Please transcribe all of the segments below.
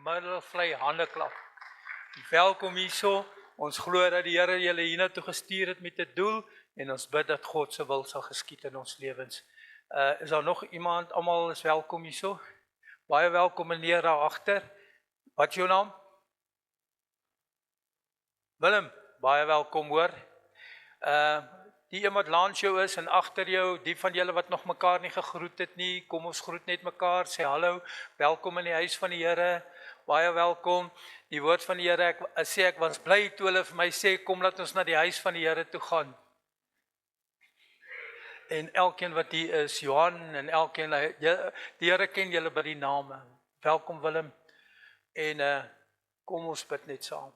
middelvlei handeklap. Welkom hierso. Ons glo dat die Here julle hiernatoe gestuur het met 'n doel en ons bid dat God se wil sal geskied in ons lewens. Is daar nog iemand? Almal is welkom hierso. Baie welkom meneer daar agter. Wat is jou naam? Willem, baie welkom hoor. Die een wat langs jou is en agter jou, die van julle wat nog mekaar nie gegroet het nie, kom ons groet net mekaar, sê hallo, welkom in die huis van die Here, baie welkom. Die woord van die Here, ek was bly toe hulle vir my sê, kom laat ons na die huis van die Here toe gaan. En elkeen wat hier is, Johan en elkeen, die Here ken julle by die name. Welkom Willem. En kom ons bid net saam.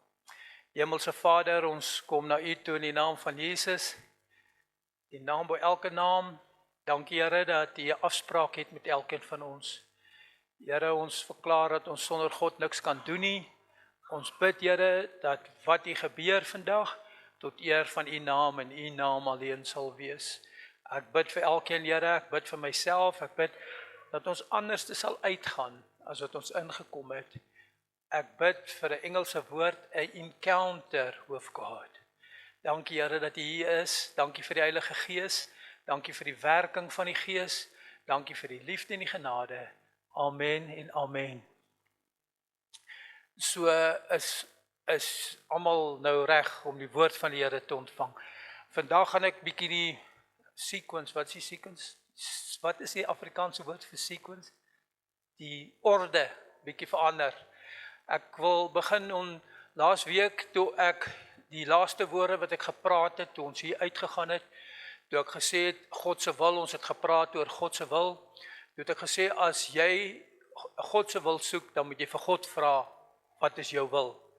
Hemelse Vader, ons kom na U toe in die naam van Jesus. Die naam bo elke naam. Dankie Here dat U 'n afspraak het met elkeen van ons. Here, ons verklaar dat ons sonder God niks kan doen nie. Ons bid Here dat wat hier gebeur vandag tot eer van U naam en U naam alleen sal wees. Ek bid vir elkeen Here, ek bid vir myself, ek bid dat ons anders sal uitgaan as wat ons ingekom het. Ek bid vir 'n Engelse woord, 'n encounter with God. Dankie Here dat U hier is, dankie vir die Heilige Gees, dankie vir die werking van die Gees, dankie vir die liefde en die genade. Amen en amen. So is almal nou reg om die woord van die Here te ontvang. Vandag gaan ek bietjie die sequence, wat is die sequence? Wat is die Afrikaanse woord vir sequence? Die orde bietjie verander. Ek wil begin laas week toe ek die laaste woorde wat ek gepraat het, toe ons hier uitgegaan het, toe ek gesê het, God se wil, ons het gepraat oor God se wil, toe het ek gesê, as jy God se wil soek, dan moet jy vir God vra, wat is jou wil?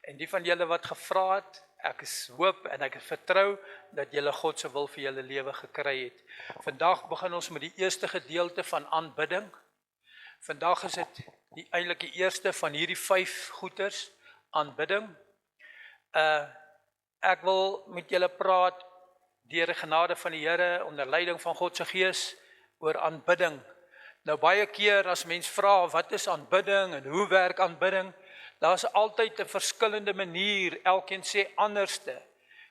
En die van julle wat gevra het, ek is hoop en ek vertrou, dat julle God se wil vir julle lewe gekry het. Vandag begin ons met die eerste gedeelte van aanbidding. Vandag is dit eintlik die eerste van hierdie 5 goeters, aanbidding. Ek wil met julle praat deur die genade van die Here onder leiding van God se Gees oor aanbidding. Nou baie keer as mens vra wat is aanbidding en hoe werk aanbidding, daar's altyd 'n verskillende manier, elkeen sê anderste.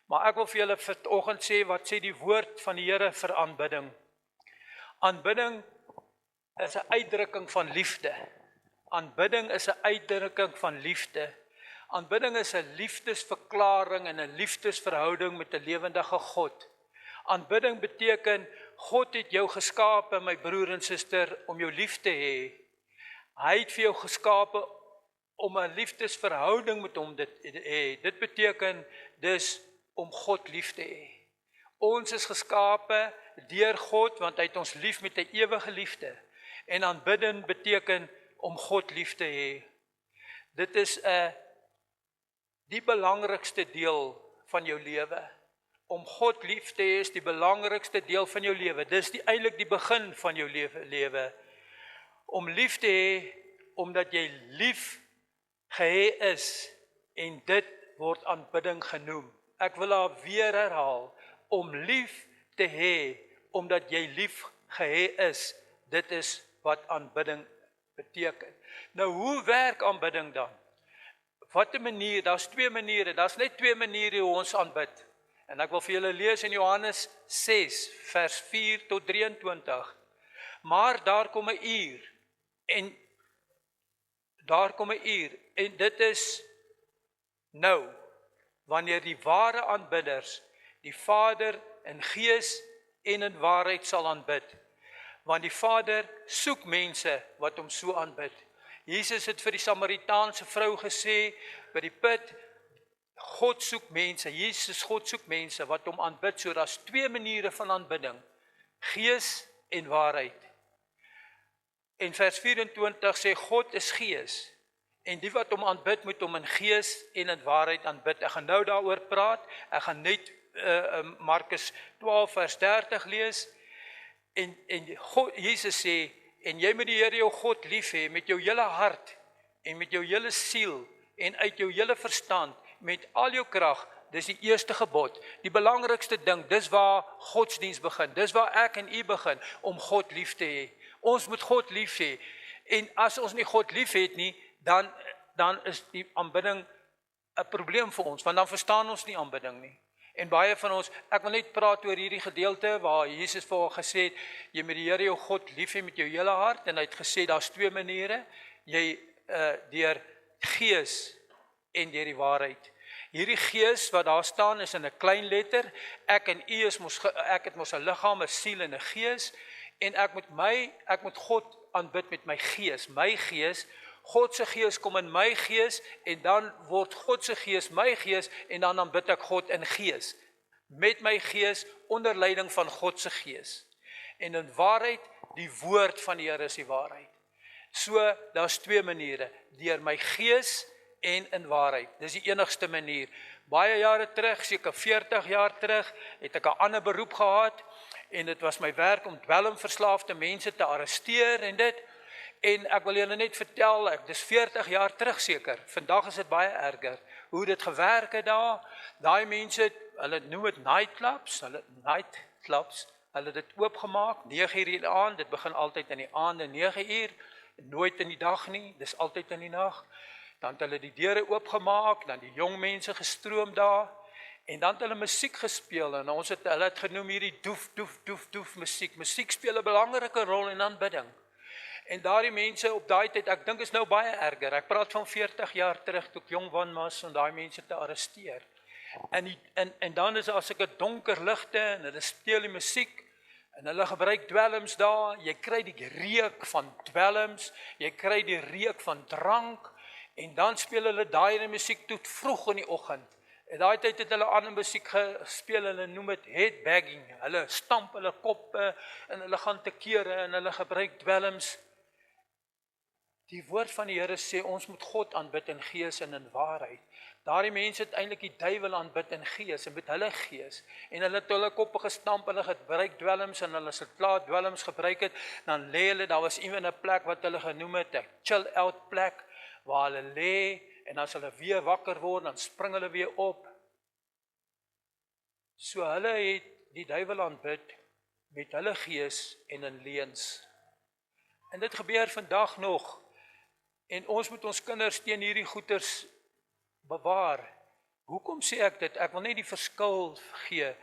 Maar ek wil vir julle vanoggend sê wat sê die woord van die Here vir aanbidding. Aanbidding is 'n uitdrukking van liefde. Aanbidding is 'n uitdrukking van liefde. Aanbidding is 'n liefdesverklaring en 'n liefdesverhouding met 'n lewendige God. Aanbidding beteken God het jou geskape, my broer en suster, om jou lief te hê. Hy het vir jou geskape om 'n liefdesverhouding met hom te hê. Dit beteken dus om God lief te hê. Ons is geskape deur God want hy het ons lief met 'n ewige liefde. En aanbidden beteken om God lief te hê. Dit is die belangrikste deel van jou lewe. Om God lief te hê is die belangrikste deel van jou lewe. Dis eintlik die begin van jou lewe. Om lief te hê, omdat jy lief gehê is, en dit word aanbidding genoem. Ek wil haar weer herhaal. Om lief te hê, omdat jy lief gehê is, dit is wat aanbidding beteken. Nou, hoe werk aanbidding dan? Wat 'n manier? Daar's 2 maniere. Daar's net 2 maniere hoe ons aanbid. En ek wil vir julle lees in Johannes 6, vers 4 tot 23. Maar daar kom 'n uur, en dit is nou, wanneer die ware aanbidders die Vader in gees en in waarheid sal aanbid. Want die Vader soek mense wat hom so aanbid. Jesus het vir die Samaritaanse vrou gesê by die put, God soek mense, God soek mense wat hom aanbid. So daar's 2 maniere van aanbidding, gees en waarheid. En vers 24 sê God is gees, en die wat hom aanbid moet hom in gees en in waarheid aanbid. Ek gaan nou daaroor praat, ek gaan net Markus 12 vers 30 lees, en Jesus sê, en jy moet die Here jou God lief hê met jou hele hart, en met jou hele siel, en uit jou hele verstand, met al jou krag. Dis die eerste gebod, die belangrikste ding, dis waar godsdiens begin, dis waar ek en u begin, om God lief te hê. Ons moet God lief hê, en as ons nie God lief het nie, dan is die aanbidding 'n probleem vir ons, want dan verstaan ons nie aanbidding nie. En baie van ons, ek wil net praat oor hierdie gedeelte waar Jesus vir ons gesê het, jy moet die Here jou God lief hê met jou hele hart, en hy het gesê, daar's twee maniere, jy deur gees en deur die waarheid. Hierdie gees wat daar staan is in 'n klein letter, ek en u ek het mos 'n liggaam, 'n siel en 'n gees, en ek moet God aanbid met my gees, God se gees kom in my gees, en dan word God se gees my gees, en dan aanbid ek God in gees, met my gees, onder leiding van God se gees. En in waarheid, die woord van die Here is die waarheid. So, daar's twee maniere, deur my gees en in waarheid. Dis die enigste manier. Baie jare terug, seker 40 jaar terug, het ek 'n ander beroep gehad, en dit was my werk om dwelmverslaafde mense te arresteer en dit. En ek wil julle net vertel, dis 40 jaar terug seker, vandag is dit baie erger, hoe dit gewerk het daar, daai mense, hulle noem dit nightclubs, hulle het dit oopgemaak, 9 uur in die aand, dit begin altyd in die aande, 9 uur, nooit in die dag nie, dis altyd in die nag, dan het hulle die deure oopgemaak, dan die jong mense gestroom daar, en dan het hulle musiek gespeel, en hulle het genoem hierdie doef musiek, musiek speel 'n belangrike rol in aanbidding. En daardie mense op daai tyd, ek dink is nou baie erger. Ek praat van 40 jaar terug toe ek jong was om daai mense te arresteer. En dan is daar sulke donker ligte en hulle speel die musiek en hulle gebruik dwelms daar. Jy kry die reuk van dwelms, jy kry die reuk van drank en dan speel hulle daai musiek tot vroeg in die oggend. En daai tyd het hulle ander musiek gespeel, hulle noem dit headbanging. Hulle stamp hulle koppe en hulle gaan te kere en hulle gebruik dwelms. Die woord van die Here sê, ons moet God aanbid in gees en in waarheid. Daardie mense het eintlik die duiwel aanbid in gees, en met hulle gees, en hulle het hulle koppe gestamp, hulle gebruik dwelms, en hulle as hulle klaar dwelms gebruik het, dan lê hulle, daar was iemand 'n plek wat hulle genoem het, 'n chill out plek, waar hulle lê, en as hulle weer wakker word, dan spring hulle weer op. So hulle het die duiwel aanbid, met hulle gees en in leuns. En dit gebeur vandag nog, en ons moet ons kinders teen hierdie goeters bewaar. Hoekom sê ek dit? Ek wil net die verskil gee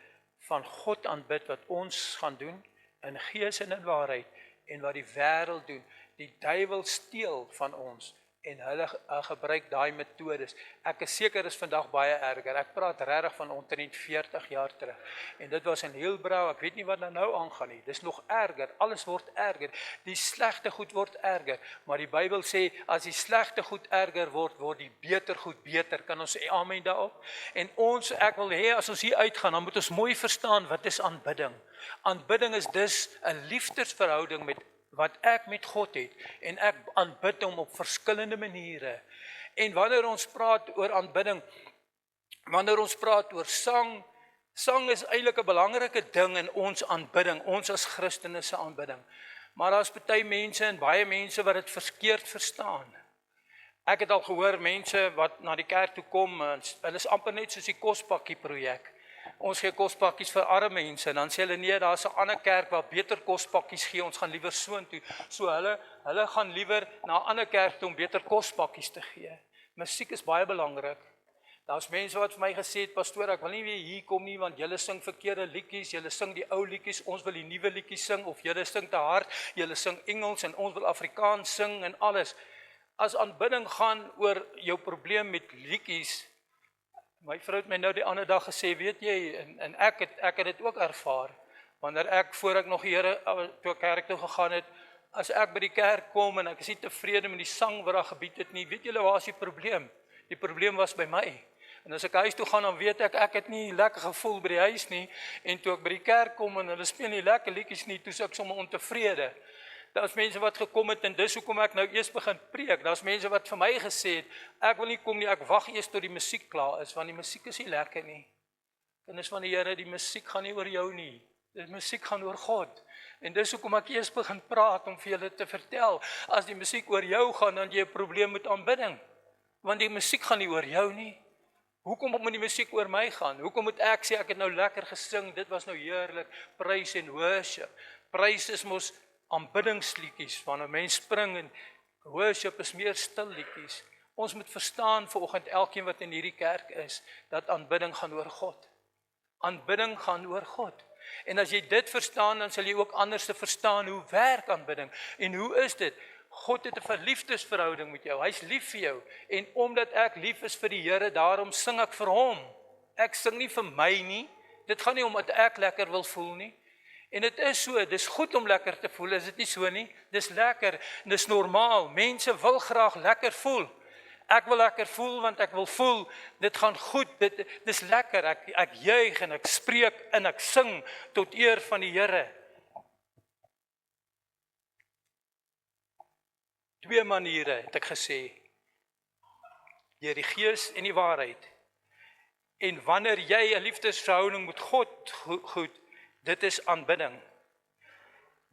van God aanbid wat ons gaan doen in gees en in waarheid en wat die wêreld doen. Die duiwel steel van ons en hulle gebruik daai metodes. Ek is seker is vandag baie erger. Ek praat regtig van omtrent 40 jaar terug. En dit was in Hillbrow, ek weet nie wat nou aangaan nie. Dis nog erger, alles word erger. Die slegte goed word erger, maar die Bybel sê as die slegte goed erger word, word die beter goed beter. Kan ons sê amen daarop? En ek wil hê as ons hier uitgaan, dan moet ons mooi verstaan wat is aanbidding. Aanbidding is dus 'n liefdesverhouding wat ek met God het, en ek aanbid hom op verskillende maniere. En wanneer ons praat oor aanbidding, wanneer ons praat oor sang is eintlik 'n belangrike ding in ons aanbidding, ons as Christene se aanbidding. Maar daar's baie mense en baie mense wat dit verkeerd verstaan. Ek het al gehoor mense wat na die kerk toe kom, hulle is amper net soos die kospakkie projek. Ons gee kospakkies vir arme mense, en dan sê hulle nee, daar's 'n ander kerk waar beter kospakkies gee, ons gaan liewer soontoe. So hulle gaan liewer na 'n ander kerk toe om beter kospakkies te gee. Musiek is baie belangrik. Daar's mense wat vir my gesê het, pastoor, ek wil nie weer hier kom nie, want julle sing verkeerde liedjies, julle sing die ou liedjies, ons wil die nuwe liedjies sing, of julle sing te hard, julle sing Engels en ons wil Afrikaans sing en alles. As aanbidding gaan oor jou probleem met liedjies, my vrou het my nou die ander dag gesê, weet jy, en ek het dit ook ervaar, wanneer voor ek nog die Here toe kerk toe gegaan het, as ek by die kerk kom en ek is nie tevrede met die sang wat daar gebied het nie, weet julle waar is die probleem? Die probleem was by my. En as ek huis toe gaan, dan weet ek het nie lekker gevoel by die huis nie, en toe ek by die kerk kom en hulle speel nie lekker liedjies nie, toe is ek sommer ontevrede. Daar's mense wat gekom het en dis hoekom ek nou eers begin preek. Daar's mense wat vir my gesê het, ek wil nie kom nie, ek wag eers tot die musiek klaar is, want die musiek is nie lekker nie. Kinders van die Here, die musiek gaan nie oor jou nie. Die musiek gaan oor God. En dis hoekom ek eers begin praat om vir julle te vertel, as die musiek oor jou gaan, dan jy 'n probleem met aanbidding. Want die musiek gaan nie oor jou nie. Hoekom moet die musiek oor my gaan? Hoekom moet ek sê ek het nou lekker gesing, dit was nou heerlik, praise en worship. Praise is mos aanbiddingsliedjies, wanneer 'n mens spring en Worship is meer stil liedjies. Ons moet verstaan vanoggend elkeen wat in hierdie kerk is, dat aanbidding gaan oor God. Aanbidding gaan oor God. En as jy dit verstaan, dan sal jy ook anders te verstaan hoe werk aanbidding. En hoe is dit? God het 'n verliefdesverhouding met jou. Hy's lief vir jou. En omdat ek lief is vir die Here, daarom sing ek vir hom. Ek sing nie vir my nie. Dit gaan nie omdat ek lekker wil voel nie. En dit is so, dis goed om lekker te voel, is dit nie so nie? Dis lekker, dis normaal. Mense wil graag lekker voel. Ek wil lekker voel, want ek wil voel, dit gaan goed, dis lekker, ek juig en ek spreek en ek sing tot eer van die Here. 2 maniere het ek gesê, deur die Gees en die waarheid. En wanneer jy 'n liefdesverhouding met God goed, dit is aanbidding.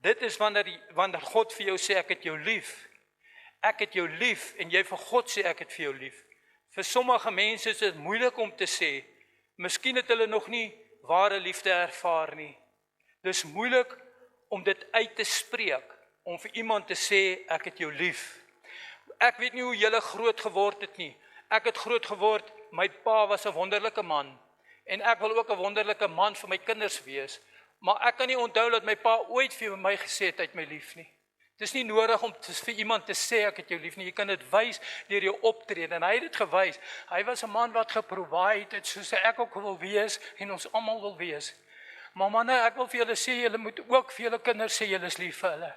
Dit is wanneer God vir jou sê, ek het jou lief. Ek het jou lief, en jy vir God sê, ek het vir jou lief. Vir sommige mense is dit moeilik om te sê, miskien het hulle nog nie ware liefde ervaar nie. Dis moeilik om dit uit te spreek, om vir iemand te sê, ek het jou lief. Ek weet nie hoe julle groot geword het nie. Ek het groot geword, my pa was 'n wonderlike man, en ek wil ook 'n wonderlike man vir my kinders wees, maar ek kan nie onthou dat my pa ooit vir my gesê het, hy het my lief nie. Dit is nie nodig om vir iemand te sê, ek het jou lief nie, jy kan dit wys deur jou optrede, en hy het dit gewys. Hy was 'n man wat geprovide het, soos ek ook wil wees, en ons almal wil wees. Maar manne, ek wil vir julle sê, julle moet ook vir julle kinders sê, julle is lief vir hulle.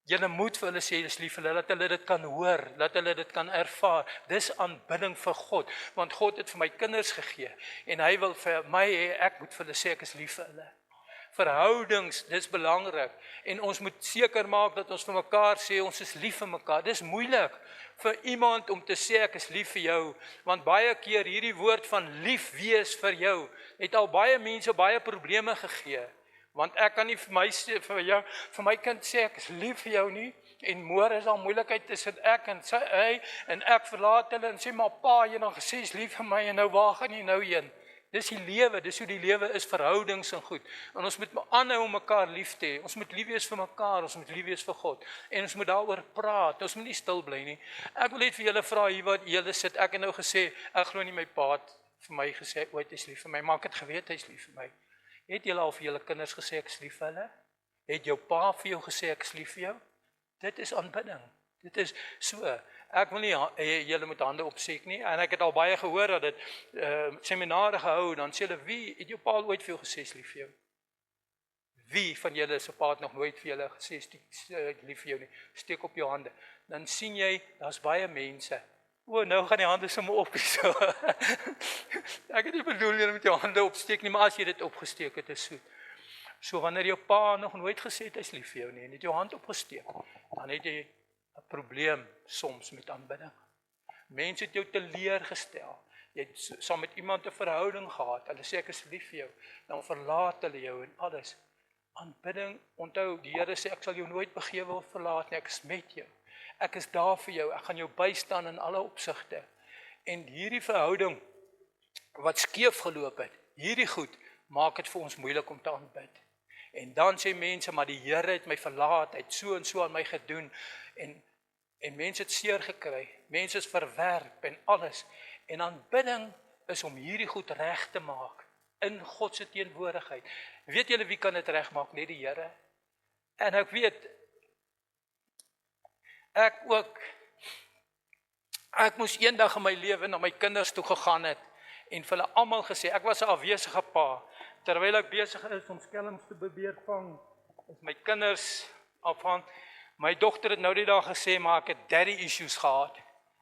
Julle moet vir hulle sê, julle is lief vir hulle, dat hulle dit kan hoor, dat hulle dit kan ervaar. Dis aanbidding vir God, want God het vir my kinders gegee, en hy wil vir my hê, ek moet vir hulle sê, ek is lief vir hulle. Verhoudings, dis belangrik, en ons moet seker maak dat ons vir mekaar sê, ons is lief vir mekaar. Dis moeilik vir iemand om te sê, ek is lief vir jou, want baie keer hierdie woord van lief wees vir jou, het al baie mense baie probleme gegee, want ek kan nie vir my sê, vir my kind sê, ek is lief vir jou nie, en môre is daar moeilikheid tussen ek en hy, en ek verlaat hulle, en sê, maar pa, jy dan gesê, is lief vir my, en nou waar gaan jy nou heen? Dis die lewe, dis hoe die lewe is, verhoudings en goed. En ons moet aanhou om mekaar lief te hê. Ons moet lief wees vir mekaar, ons moet lief wees vir God. En ons moet daaroor praat. Ons moet nie stil bly nie. Ek wil net vir julle vra hier wat julle sit. Ek het nou gesê, ek glo nie my pa het vir my gesê ooit is lief vir my, maar ek het geweet hy is lief vir my. Het julle al vir julle kinders gesê ek is lief vir hulle? Het jou pa vir jou gesê ek is lief vir jou? Dit is aanbidding. Dit is so. Ek wil nie julle met hande opsteek nie, en ek het al baie gehoor dat dit seminare gehou, dan sê hulle, wie het jou pa ooit vir jou gesê is lief vir jou? Wie van julle se pa het nog nooit vir julle gesê is lief vir jou nie? Steek op jou hande. Dan sien jy, daar's baie mense. O, nou gaan die hande sommer op so. Ek het nie bedoel jy met jou hande opsteek nie, maar as jy dit opgesteek het, is goed. So wanneer jou pa nog nooit gesê het hy is lief vir jou nie, en het jou hand opgesteek, dan het jy 'n probleem soms met aanbidding. Mense het jou teleurgestel. Jy het saam met iemand 'n verhouding gehad. Hulle sê ek is lief vir jou. Dan verlaat hulle jou en alles. Aanbidding, onthou, die Here sê ek sal jou nooit begewe of verlaat nie. Ek is met jou. Ek is daar vir jou. Ek gaan jou bystaan in alle opsigte. En hierdie verhouding wat skeef geloop het, hierdie goed maak dit vir ons moeilik om te aanbid. En dan sê mense, maar die Here het my verlaat, hy het so en so aan my gedoen, en mense het seer gekry, mense is verwerp en alles, en aanbidding is om hierdie goed reg te maak, in God se teenwoordigheid. Weet julle wie kan dit regmaak? Net die Here. En ek weet, ek moes eendag in my lewe na my kinders toe gegaan het, en vir hulle almal gesê, ek was 'n afwesige pa, terwyl ek besig is om skelms te probeer vang, is my kinders afgaan. My dogter het nou die dag gesê, maar ek het daddy issues gehad.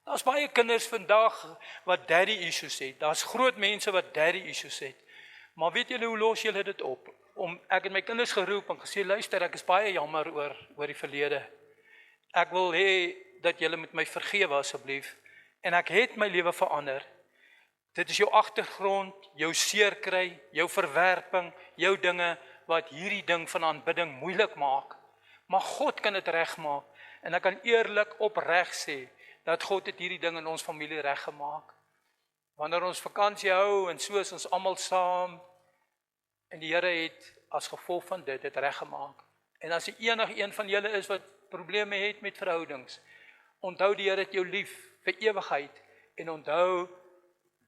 Daar's baie kinders vandag wat daddy issues het. Daar's groot mense wat daddy issues het. Maar weet julle hoe los julle dit op? Ek het my kinders geroep en gesê, luister, ek is baie jammer oor die verlede. Ek wil hê dat julle met my vergewe asseblief. En ek het my lewe verander. Dit is jou agtergrond, jou seer kry, jou verwerping, jou dinge wat hierdie ding van aanbidding moeilik maak. Maar God kan dit regmaak. En ek kan eerlik opreg sê dat God het hierdie ding in ons familie reggemaak. Wanneer ons vakansie hou en so is ons almal saam, en die Here het as gevolg van dit het reggemaak. En as enige een van julle is wat probleme het met verhoudings, Onthou die Here het jou lief vir ewigheid en onthou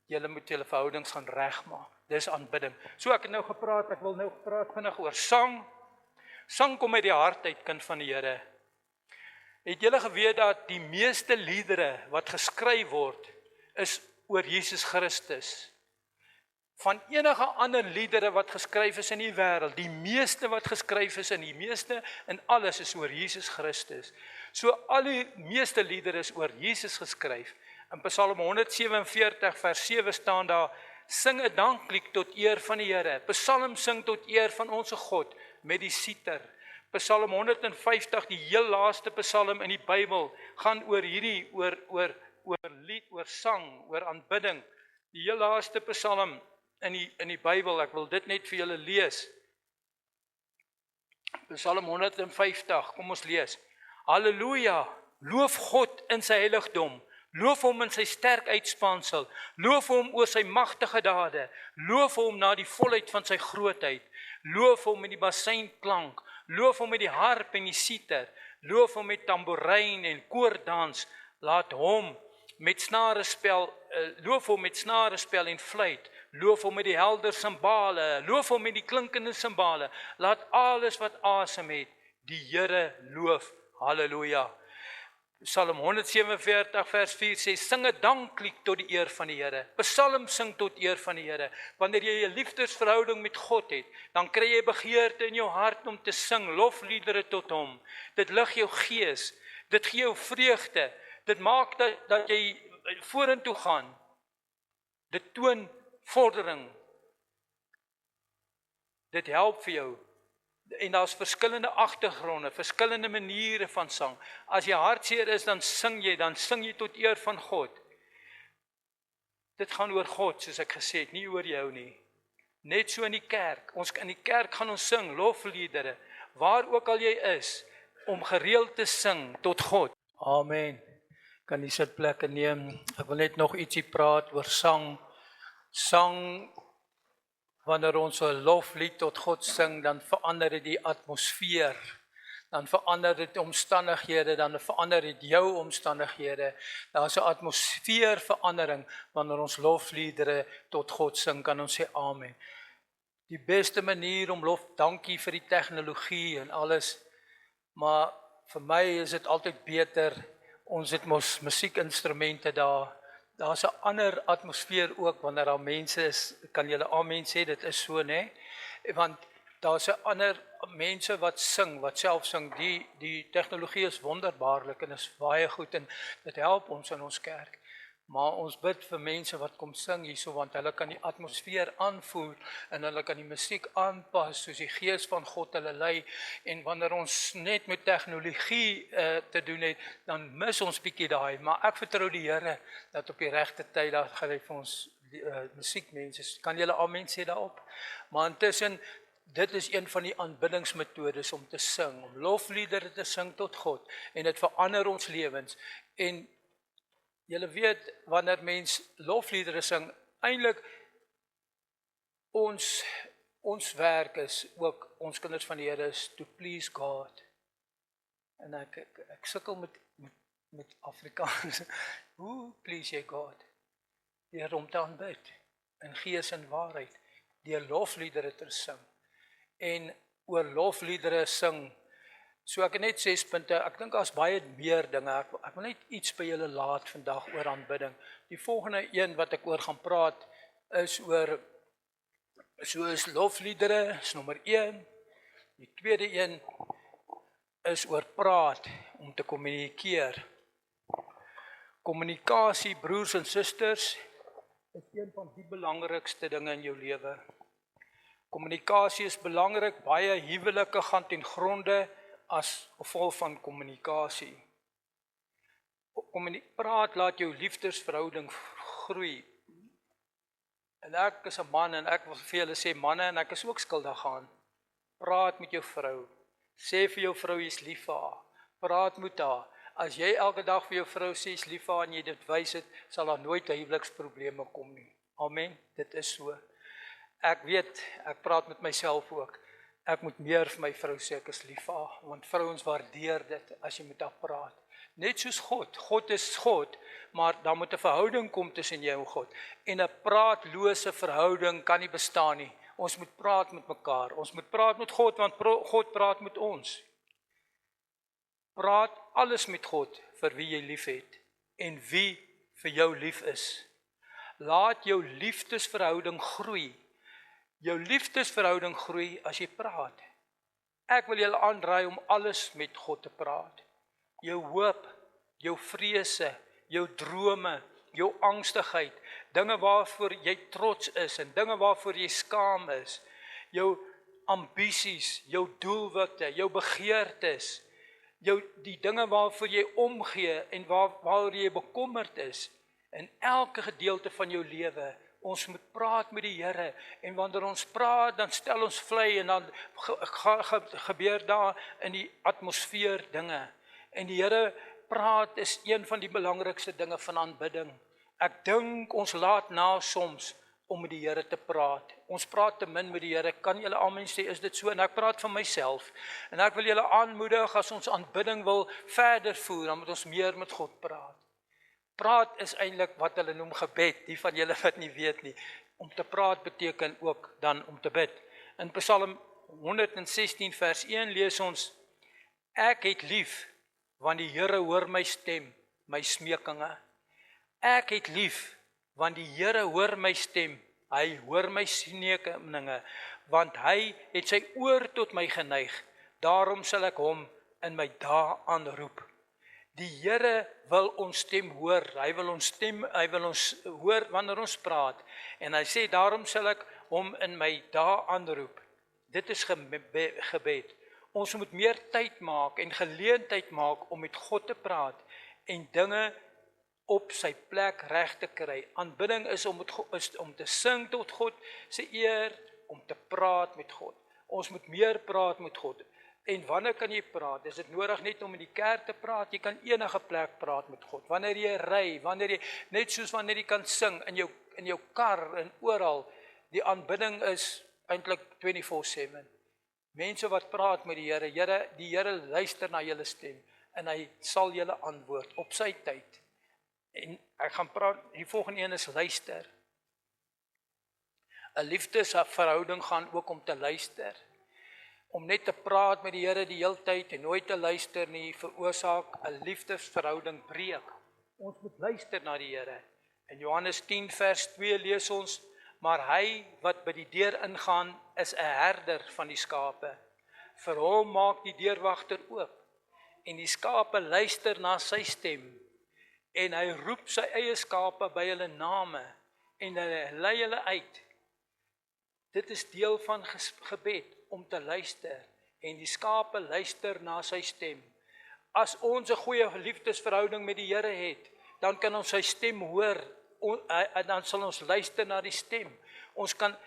julle moet julle verhoudings gaan regmaak. Dis aanbidding. So ek het nou gepraat, ek wil nou gepraat vinnig oor sang. Sang kom uit die hart uit, kind van die Here. Het julle geweet dat die meeste liedere wat geskryf word is oor Jesus Christus? Van enige ander liedere wat geskryf is in die wêreld, die meeste wat geskryf is in die meeste en alles is oor Jesus Christus. So al die meeste liedere is oor Jesus geskryf. In Psalm 147 vers 7 staan daar: sing 'n danklied tot eer van die Here. Psalm sing tot eer van ons God met die siter. Psalm 150, die heel laaste psalm in die Bybel, gaan oor hierdie oor lied, oor sang, oor aanbidding. Die heel laaste psalm in die Bybel, ek wil dit net vir julle lees. Psalm 150, kom ons lees. Halleluja, loof God in sy heiligdom. Loof hom in sy sterk uitspansel, loof hom oor sy magtige dade, loof hom na die volheid van sy grootheid, loof hom met die bassynklank, loof hom met die harp en die siter, loof hom met tamboerijn en koordans, laat hom met snarespel, loof hom met snarespel en fluit, loof hom met die helder simbale, loof hom met die klinkende simbale, laat alles wat asem het, die Here loof, halleluja. Psalm 147 vers 4 sê, sing 'n danklied tot die eer van die Here. Psalm sing tot eer van die Here. Wanneer jy 'n liefdesverhouding met God het, dan kry jy begeerte in jou hart om te sing lofliedere tot hom. Dit lig jou gees, dit gee jou vreugde, dit maak dat jy vorentoe gaan. Dit toon vordering. Dit help vir jou. En daar's verskillende agtergronde, verskillende maniere van sang. As jy hartseer is, dan sing jy tot eer van God. Dit gaan oor God, soos ek gesê het, nie oor jou nie. Net so in die kerk. In die kerk gaan ons sing lofliedere, waar ook al jy is, om gereeld te sing tot God. Amen. Kan die sitplekke neem. Ek wil net nog ietsie praat oor sang. Sang, wanneer ons 'n loflied tot God sing, dan verander dit die atmosfeer, dan verander dit omstandighede, dan verander dit jou omstandighede. Daar's 'n atmosfeerverandering wanneer ons lofliedere tot God sing, kan ons sê amen. Die beste manier om dankie vir die tegnologie en alles, maar vir my is dit altyd beter, ons het mos musiekinstrumente daar. Daar's 'n ander atmosfeer ook wanneer daar mense is, kan julle amen sê, dit is so, né? Want daar's 'n ander mense wat sing, wat self sing, die tegnologie is wonderbaarlik en is baie goed en dit help ons in ons kerk. Maar ons bid vir mense wat kom sing hierso, want hulle kan die atmosfeer aanvoer en hulle kan die musiek aanpas soos die Gees van God hulle lei. En wanneer ons net met tegnologie te doen het, dan mis ons bietjie daai. Maar ek vertrou die Here dat op die regte tyd dat gaan hy vir ons musiekmense. Kan julle amen sê daarop? Maar intussen, dit is een van die aanbiddingsmetodes om te sing, om lofliedere te sing tot God. En dit verander ons lewens. En julle weet, wanneer mens lofliedere sing, eintlik ons werk is ook, ons kinders van die Here is to please God. En ek sukkel met Afrikaans. Hoe please jy God? Deur hom te aanbid, in gees en waarheid, deur lofliedere te sing. En oor lofliedere sing, so ek het net 6 punte, ek dink daar's baie meer dinge, ek wil net iets by julle laat vandag oor aanbidding. Die volgende een wat ek oor gaan praat, is oor, soos lofliedere, is nommer 1. Die tweede een is oor praat, om te kommunikeer. Kommunikasie, broers en susters, is een van die belangrikste dinge in jou lewe. Kommunikasie is belangrik, baie huwelike gaan ten gronde as gevolg van kommunikasie. Praat laat jou liefdesverhouding groei. En ek is 'n man en ek wil vir julle sê manne, en ek is ook skuldig aan. Praat met jou vrou. Sê vir jou vrou jy's lief vir haar. Praat met haar. As jy elke dag vir jou vrou sê jy's lief vir haar en jy dit wys het, sal daar nooit huweliksprobleme kom nie. Amen. Dit is so. Ek weet, ek praat met myself ook. Ek moet meer vir my vrou sê ek is lief vir haar, want vrouens waardeer dit as jy met haar praat. Net soos God. God is God, maar daar moet 'n verhouding kom tussen jou en God. En 'n praatlose verhouding kan nie bestaan nie. Ons moet praat met mekaar. Ons moet praat met God, want God praat met ons. Praat alles met God vir wie jy lief het en wie vir jou lief is. Laat jou liefdesverhouding groei. Jou liefdesverhouding groei as jy praat. Ek wil julle aanraai om alles met God te praat. Jou hoop, jou vrese, jou drome, jou angstigheid, dinge waarvoor jy trots is en dinge waarvoor jy skaam is, jou ambisies, jou doelwitte, jou begeertes, die dinge waarvoor jy omgee en waaroor jy bekommerd is, in elke gedeelte van jou lewe. Ons moet praat met die Here, en wanneer ons praat, dan stel ons vlei, en dan gebeur daar in die atmosfeer dinge. En die Here praat is een van die belangrikste dinge van aanbidding. Ek dink ons laat na soms om met die Here te praat. Ons praat te min met die Here. Kan julle almal sê, is dit so? En ek praat van myself. En ek wil julle aanmoedig, as ons aanbidding wil verder voer, dan moet ons meer met God praat. Praat is eintlik wat hulle noem gebed, die van julle wat nie weet nie. Om te praat beteken ook dan om te bid. In Psalm 116 vers 1 lees ons, ek het lief, want die Here hoor my stem, my smekinge. Ek het lief, want die Here hoor my stem, hy hoor my smekinge, want hy het sy oor tot my geneig, daarom sal ek hom in my dae aanroep. Die Here wil ons stem hoor, hy wil ons hoor wanneer ons praat, en hy sê, daarom sal ek hom in my dae aanroep. Dit is gebed. Ons moet meer tyd maak en geleentheid maak om met God te praat en dinge op sy plek reg te kry. Aanbidding is om te sing tot God se eer, om te praat met God. Ons moet meer praat met God. En wanneer kan jy praat? Is dit nodig net om in die kerk te praat? Jy kan enige plek praat met God. Wanneer jy ry, net soos wanneer jy kan sing in jou kar en oral. Die aanbidding is eintlik 24/7. Mense wat praat met die Here, die Here luister na julle stem en hy sal julle antwoord op sy tyd. En ek gaan praat, die volgende een is luister. 'n Liefdesverhouding gaan ook om te luister. Om net te praat met die Here die hele tyd en nooit te luister nie, veroorsaak 'n liefdesverhouding breek. Ons moet luister na die Here. In Johannes 10 vers 2 lees ons, maar hy wat by die deur ingaan is 'n herder van die skape. Vir hom maak die deurwagter oop en die skape luister na sy stem en hy roep sy eie skape by hulle name en hy lei hulle uit. Dit is deel van gebed, om te luister, en die skape luister na sy stem. As ons 'n goeie liefdesverhouding met die Here het, dan kan ons sy stem hoor, dan sal ons luister na die stem. Ons kan,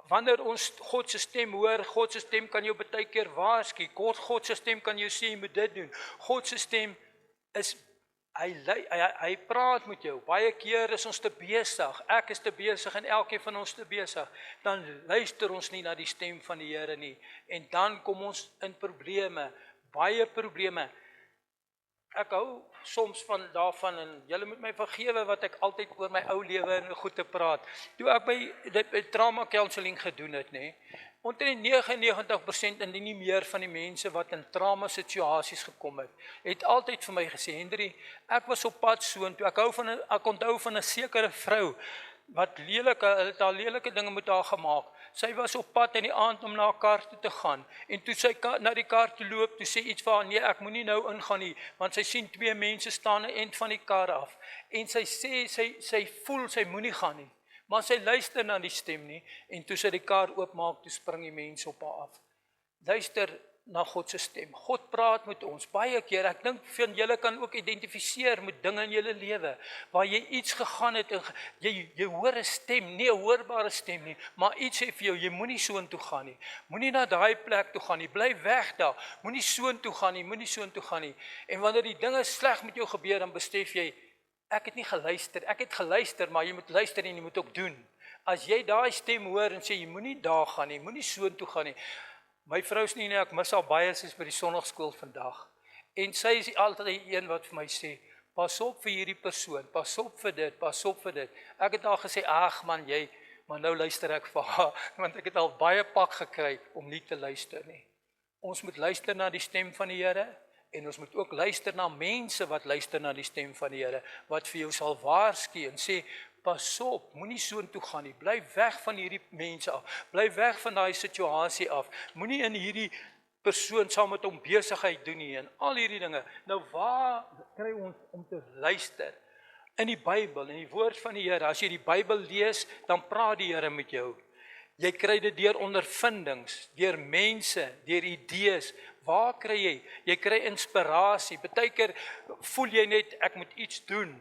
wanneer ons God se stem hoor, God se stem kan jou baie keer waarsku, God se stem kan jou sê, jy moet dit doen. God se stem is, hy praat met jou. Baie keer is ons te besig, ek is te besig en elkeen van ons te besig, dan luister ons nie na die stem van die Here nie, en dan kom ons in probleme, baie probleme. Ek hou soms van daarvan, en julle moet my vergewe wat ek altyd oor my ou lewe en goed te praat. Toe ek by trauma counseling gedoen het, omtrent 99% en nie meer van die mense wat in trauma situasies gekom het altyd vir my gesê, Hendrie, ek was op pad soontoe, ek onthou van 'n sekere vrou, wat het al lelike dinge met haar gemaak. Sy was op pad in die aand om na haar kar toe te gaan, en toe sy na die kar toe loop, toe sê iets vir haar, nee, ek moet nie nou ingaan nie, want sy sien 2 mense staan aan die end van die kar af, en sy sê, sy voel, sy moet nie gaan nie, maar sy luister na die stem nie, en toe sy die kar oopmaak, toe spring die mense op haar af. Luister na God se stem. God praat met ons baie keer. Ek dink van julle kan ook identifiseer met dinge in julle lewe waar jy iets gegaan het en jy hoor 'n stem, nie 'n hoorbare stem nie, maar iets sê vir jou, jy moenie soontoe gaan nie. Moenie na daai plek toe gaan nie. Bly weg daar. Moenie soontoe gaan nie, moenie soontoe gaan nie. En wanneer die dinge sleg met jou gebeur, dan besef jy, ek het nie geluister. Ek het geluister, maar jy moet luister en jy moet ook doen. As jy daai stem hoor en sê jy moenie daar gaan nie, moenie soontoe gaan nie. My vrou is nie, ek mis al baie soos by die sonnaarskool vandag. En sy is altyd die een wat vir my sê, pas op vir hierdie persoon, pas op vir dit, pas op vir dit. Ek het al gesê, ag man, maar nou luister ek vir haar, want ek het al baie pak gekry om nie te luister nie. Ons moet luister na die stem van die Here, en ons moet ook luister na mense wat luister na die stem van die Here, wat vir jou sal waarsku en sê, pas op, moenie soontoe gaan nie, bly weg van hierdie mense af, bly weg van daai situasie af, moenie in hierdie persoon saam met hom besigheid doen nie, en al hierdie dinge. Nou waar kry ons om te luister? In die Bybel, in die woord van die Here. As jy die Bybel lees, dan praat die Here met jou. Jy kry dit deur ondervindings, deur mense, deur idees. Waar kry jy? Jy kry inspirasie. Partykeer voel jy net ek moet iets doen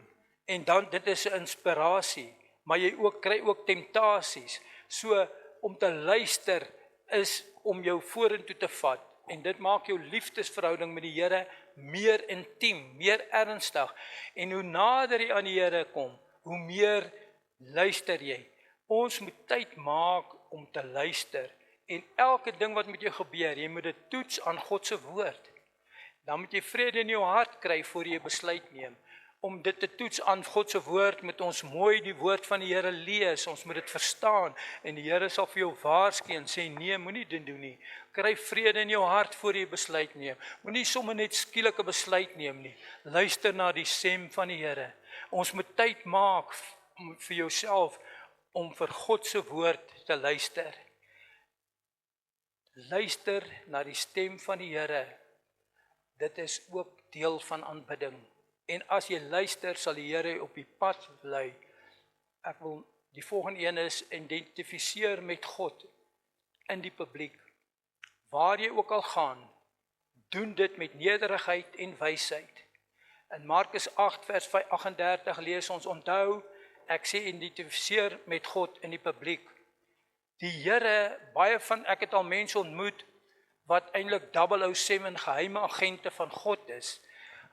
en dan dit is 'n inspirasie, maar jy kry ook temptasies. So om te luister is om jou vorentoe te vat en dit maak jou liefdesverhouding met die Here meer intiem, meer ernstig. En hoe nader jy aan die Here kom, hoe meer luister jy. Ons moet tyd maak om te luister. En elke ding wat met jou gebeur, jy moet dit toets aan God se woord. Dan moet jy vrede in jou hart kry voor jy besluit neem. Om dit te toets aan God se woord, moet ons mooi die woord van die Here lees, ons moet dit verstaan, en die Here sal vir jou waarsku en sê, nee, moenie dit doen nie. Kry vrede in jou hart voor jy besluit neem. Moenie sommer net skielike besluit neem nie. Luister na die stem van die Here. Ons moet tyd maak vir jouself om vir God se woord te luister. Luister na die stem van die Here. Dit is ook deel van aanbidding. En as jy luister, sal die Here op die pad lei. Ek wil die volgende een is, identifiseer met God in die publiek. Waar jy ook al gaan, doen dit met nederigheid en wysheid. In Markus 8 vers 38 lees ons, onthou, ek sê identifiseer met God in die publiek. Die Here, ek het al mense ontmoet, wat eintlik 007 geheime agente van God is.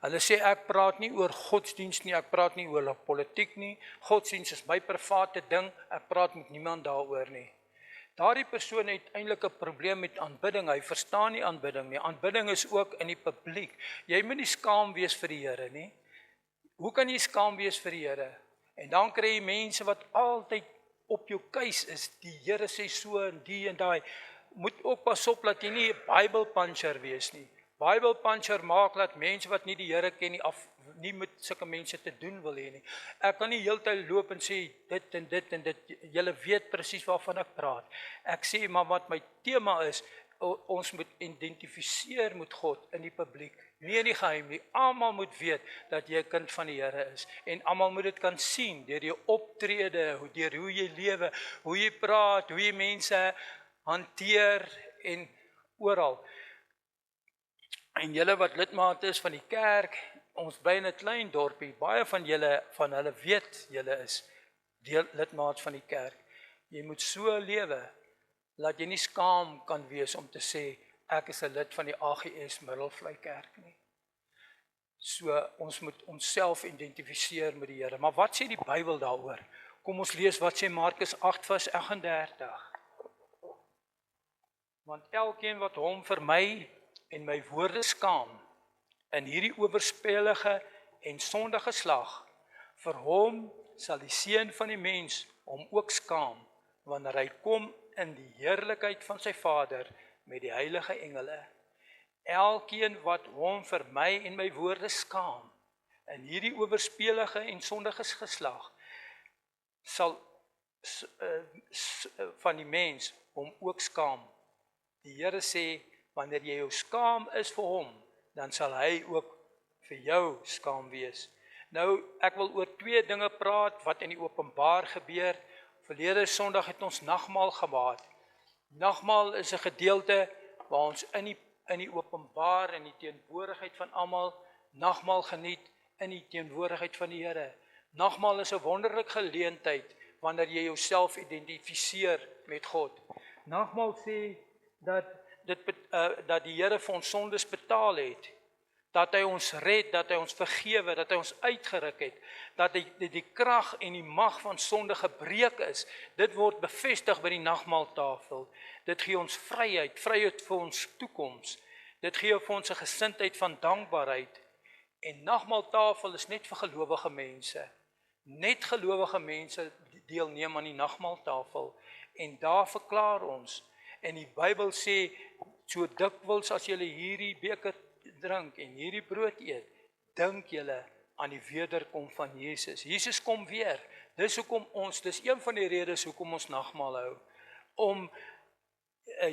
Hulle sê ek praat nie oor godsdienst nie, ek praat nie oor politiek nie, godsdienst is my private ding, ek praat met niemand daaroor nie. Daardie persoon het eintlik 'n probleem met aanbidding, hy verstaan nie aanbidding nie, aanbidding is ook in die publiek. Jy moet nie skaam wees vir die Here nie. Hoe kan jy skaam wees vir die Here? En dan kry jy mense wat altyd op jou keus is, die Here sê so en die en daai. Moet ook pas op dat jy nie 'n Bible puncher wees nie. Bible puncher maak dat mense wat nie die Here ken nie met sulke mense te doen wil hê nie. Ek kan nie heeltyd loop en sê dit en dit en dit. Julle weet presies waarvan ek praat. Ek sê maar wat my tema is, ons moet identifiseer met God in die publiek. Nie in die geheim nie. Almal moet weet dat jy 'n kind van die Here is. En almal moet dit kan sien deur jou optrede, deur hoe jy lewe, hoe jy praat, hoe jy mense hanteer en oral. En julle wat lidmaat is van die kerk, ons bly in 'n klein dorpie, baie van hulle weet julle is lidmaat van die kerk. Jy moet so lewe, dat jy nie skaam kan wees om te sê, ek is 'n lid van die AGS Middelvlei Kerk nie. So, ons moet onsself identifiseer met die Here. Maar wat sê die Bybel daaroor? Kom ons lees wat sê Markus 8 vers 38. Want elkeen wat hom vir my en my woorde skaam, in hierdie owerspelige en sondige slag, vir hom sal die Seun van die mens hom ook skaam, wanneer hy kom in die heerlikheid van sy Vader met die heilige engele. Elkeen wat hom vir my en my woorde skaam, in hierdie owerspelige en sondige geslag, sal van die mens hom ook skaam. Die Here sê, wanneer jy jou skaam is vir hom, dan sal hy ook vir jou skaam wees. Nou, ek wil oor 2 dinge praat wat in die openbaar gebeur. Verlede Sondag het ons nagmaal gehad. Nagmaal is 'n gedeelte waar ons in die openbaar, in die teenwoordigheid van almal, nagmaal geniet in die teenwoordigheid van die Here. Nagmaal is 'n wonderlike geleentheid wanneer jy jouself identifiseer met God. Nagmaal sê dat die Here vir ons sondes betaal het, dat hy ons red, dat hy ons vergewe, dat hy ons uitgeruk het, dat die krag en die mag van sonde gebreek is. Dit word bevestig by die nagmaaltafel. Dit gee ons vryheid vir ons toekoms. Dit gee vir ons 'n gesindheid van dankbaarheid. En nagmaaltafel is net vir gelowige mense. Net gelowige mense deelneem aan die nagmaaltafel. En daar verklaar ons. En die Bybel sê, so dikwels as julle hierdie beker drink en hierdie brood eet, dink julle aan die wederkom van Jesus. Jesus kom weer. Dis een van die redes hoekom ons nagmaal hou. Om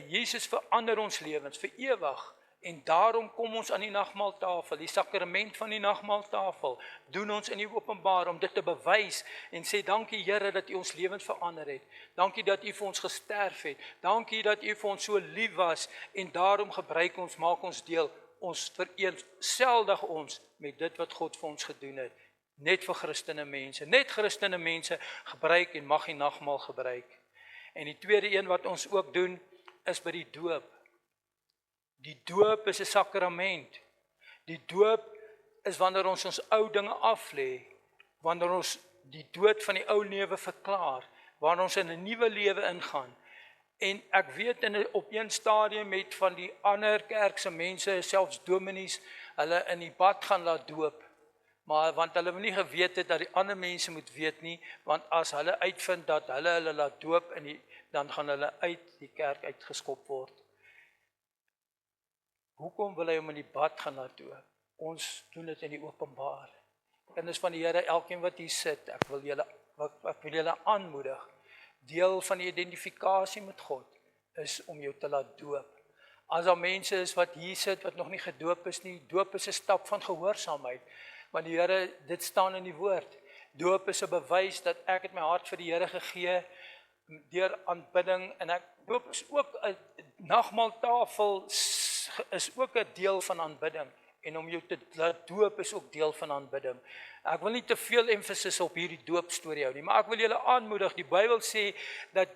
Jesus verander ons lewens vir ewig. En daarom kom ons aan die nagmaaltafel, die sakrament van die nagmaaltafel, doen ons in die openbaar om dit te bewys en sê dankie Here dat U ons lewens verander het. Dankie dat U vir ons gesterf het. Dankie dat U vir ons so lief was en daarom gebruik ons, maak ons deel. Ons vereenseldig ons met dit wat God vir ons gedoen het. Net vir Christene mense. Net Christene mense gebruik en mag die nagmaal gebruik. En die tweede een wat ons ook doen is by die doop. Die doop is 'n sakrament. Die doop is wanneer ons ou dinge aflê, wanneer ons die dood van die ou lewe verklaar, wanneer ons in 'n nuwe lewe ingaan. En ek weet op een stadium met van die ander kerkse mense, selfs dominees, hulle in die bad gaan laat doop. Maar want hulle nie geweet het dat die ander mense moet weet nie, want as hulle uitvind dat hulle laat doop, dan gaan hulle uit die kerk uitgeskop word. Hoekom wil hy hom in die bad gaan laat doop? Ons doen dit in die openbaar. Kinders van die Here, elkeen wat hier sit, ek wil julle aanmoedig. Deel van die identifikasie met God is om jou te laat doop. As daar mense is wat hier sit wat nog nie gedoop is nie, doop is 'n stap van gehoorsaamheid. Want die Here, dit staan in die woord. Doop is 'n bewys dat ek het my hart vir die Here gegee deur aanbidding en doop is ook 'n nagmaaltafel is ook 'n deel van aanbidding en om jou te laat doop is ook deel van aanbidding. Ek wil nie te veel emphasis op hierdie doopstorie hou nie, maar ek wil julle aanmoedig. Die Bybel sê dat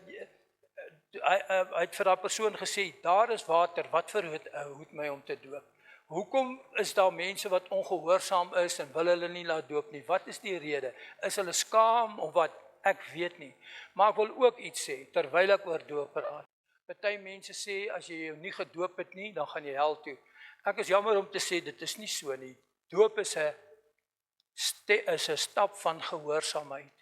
hy het vir daardie persoon gesê, daar is water, wat verhoed my om te doop? Hoekom is daar mense wat ongehoorsaam is en wil hulle nie laat doop nie? Wat is die rede? Is hulle skaam of wat? Ek weet nie. Maar ek wil ook iets sê terwyl ek oor doop praat. Party mense sê as jy jou nie gedoop het nie, dan gaan jy hel toe. Ek is jammer om te sê dit is nie so nie. Doop is 'n stap van gehoorsaamheid.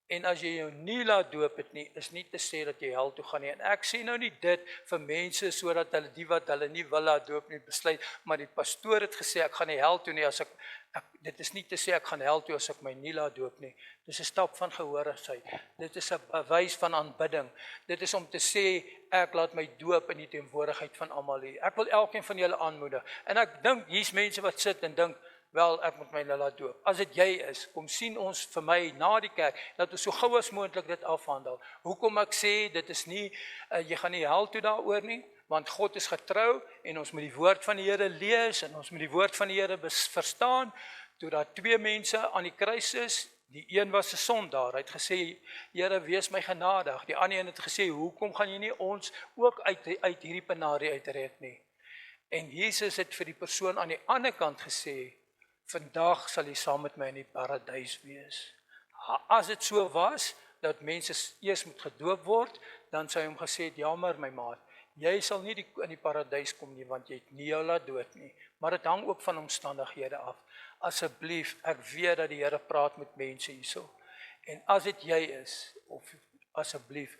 En as jy jou nie laat doop het nie, is nie te sê dat jy hel toe gaan nie. En ek sê nou nie dit vir mense sodat hulle die wat hulle nie wil laat doop nie besluit, maar die pastoor het gesê ek gaan nie hel toe nie as dit is nie te sê ek gaan hel toe as ek my nie laat doop nie. Dis 'n stap van gehoorsaamheid. Dit is 'n bewys van aanbidding. Dit is om te sê ek laat my doop in die teenwoordigheid van almal hier. Ek wil elkeen van julle aanmoedig. En ek dink hier's mense wat sit en dink wel, ek moet my laat doop. As dit jy is, kom sien ons vir my na die kerk, dat ons so gou as moontlik dit afhandel. Hoekom ek sê, dit is nie, jy gaan nie hel toe daaroor nie, want God is getrou, en ons moet die woord van die Here lees, en ons moet die woord van die Here verstaan, toe daar 2 mense aan die kruis is, die een was 'n sondaar, hy het gesê, Here, wees my genadig, die ander een het gesê, hoekom gaan jy nie ons ook uit hierdie penarie uitred nie? En Jesus het vir die persoon aan die ander kant gesê, vandag sal jy saam met my in die paradys wees. As dit so was, dat mense eers moet gedoop word, dan sou hy hom gesê het, jammer my maat, jy sal nie in die paradys kom nie, want jy het nie jou laat dood nie. Maar dit hang ook van omstandighede af. Asseblief, ek weet dat die Here praat met mense hierso. En as dit jy is, of asseblief,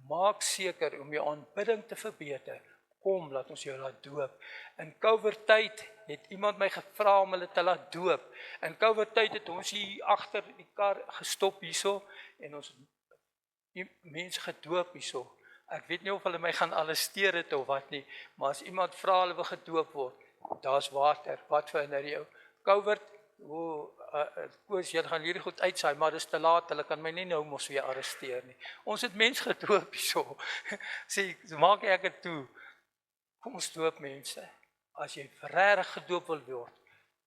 maak seker om jou aanbidding te verbeter. Kom, laat ons jou laat doop. In COVID-tyd het iemand my gevra om hulle te laat doop. In COVID-tyd het ons hier agter die kar gestop hierso en ons mense gedoop hierso. Ek weet nie of hulle my gaan arresteer het of wat nie, maar as iemand vra hulle wil gedoop word, daar's water. Wat verander jou? COVID, koos, jy gaan hierdie goed uitsaai, maar dis te laat, hulle kan my nie nou mos weer arresteer nie. Ons het mense gedoop hierso. Sê, maak ek dit toe. Kom ons doop mense. As jy regtig gedoop wil word,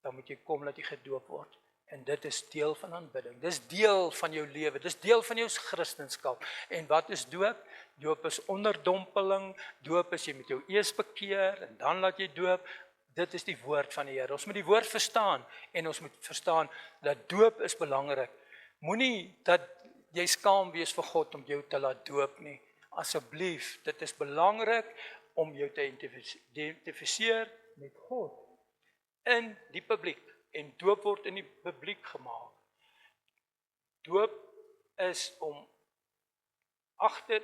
dan moet jy kom dat jy gedoop word. En dit is deel van aanbidding. Dis deel van jou lewe. Dis deel van jou Christendom. En wat is doop? Doop is onderdompeling. Doop is jy met jou eers bekeer en dan laat jy doop. Dit is die woord van die Here. Ons moet die woord verstaan en ons moet verstaan dat doop is belangrik. Moenie dat jy skaam wees vir God om jou te laat doop nie. Asseblief, dit is belangrik om jou te identifiseer met God in die publiek en doop word in die publiek gemaak. Doop is om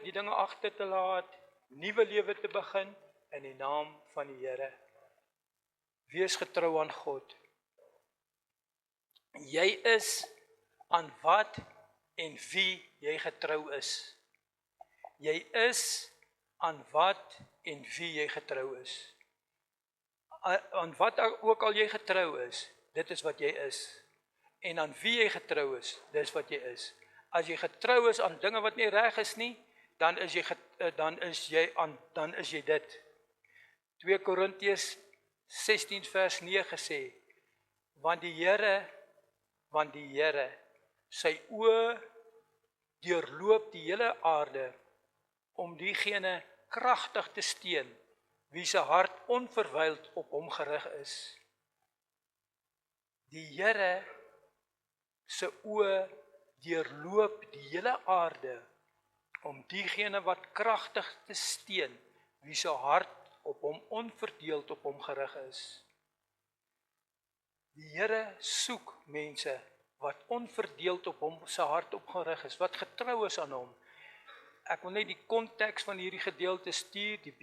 die dinge agter te laat, nuwe lewe te begin in die naam van die Here. Wees getrou aan God. Jy is aan wat en wie jy getrou is. Jy is aan wat en wie jy getrou is. Aan wat ook al jy getrou is, dit is wat jy is. En aan wie jy getrou is, dis wat jy is. As jy getrou is aan dinge wat nie reg is nie, dan is jy dit. 2 Korintiërs 16 vers 9 sê, want die Here, sy oë deurloop die hele aarde, om diegene kragtig te steun, wie se hart onverwyld op hom gerig is. Die Here se oë deurloop die hele aarde, om diegene wat kragtig te steun, wie se hart op hom onverdeeld op hom gerig is. Die Here soek mense wat onverdeeld op hom se hart opgerig is, wat getrou is aan hom. Ek wil net die konteks van hierdie gedeelte stuur, die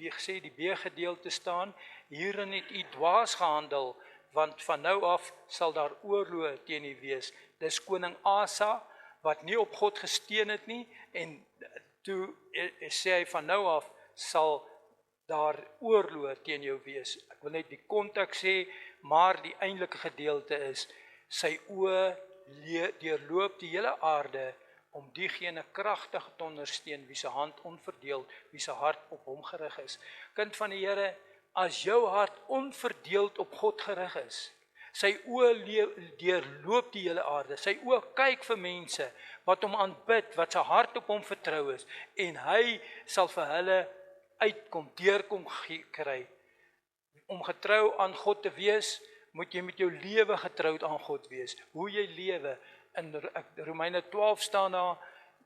B-gedeelte staan, hierin het u dwaas gehandel, want van nou af sal daar oorloë teen u wees. Dis koning Asa, wat nie op God gesteun het nie, en toe sê hy van nou af sal daar oorloë teen jou wees. Ek wil net die konteks sê, maar die eintlike gedeelte is, sy oë deurloop die hele aarde, om diegene kragtig te ondersteun, wie se hand onverdeeld, wie se hart op hom gerig is. Kind van die Here, as jou hart onverdeeld op God gerig is, sy oë deurloop die hele aarde, sy oë kyk vir mense, wat hom aanbid, wat sy hart op hom vertrou is, en hy sal vir hulle deurkom kry. Om getrou aan God te wees, moet jy met jou lewe getroud aan God wees. Hoe jy lewe, in Romeine 12 staan daar,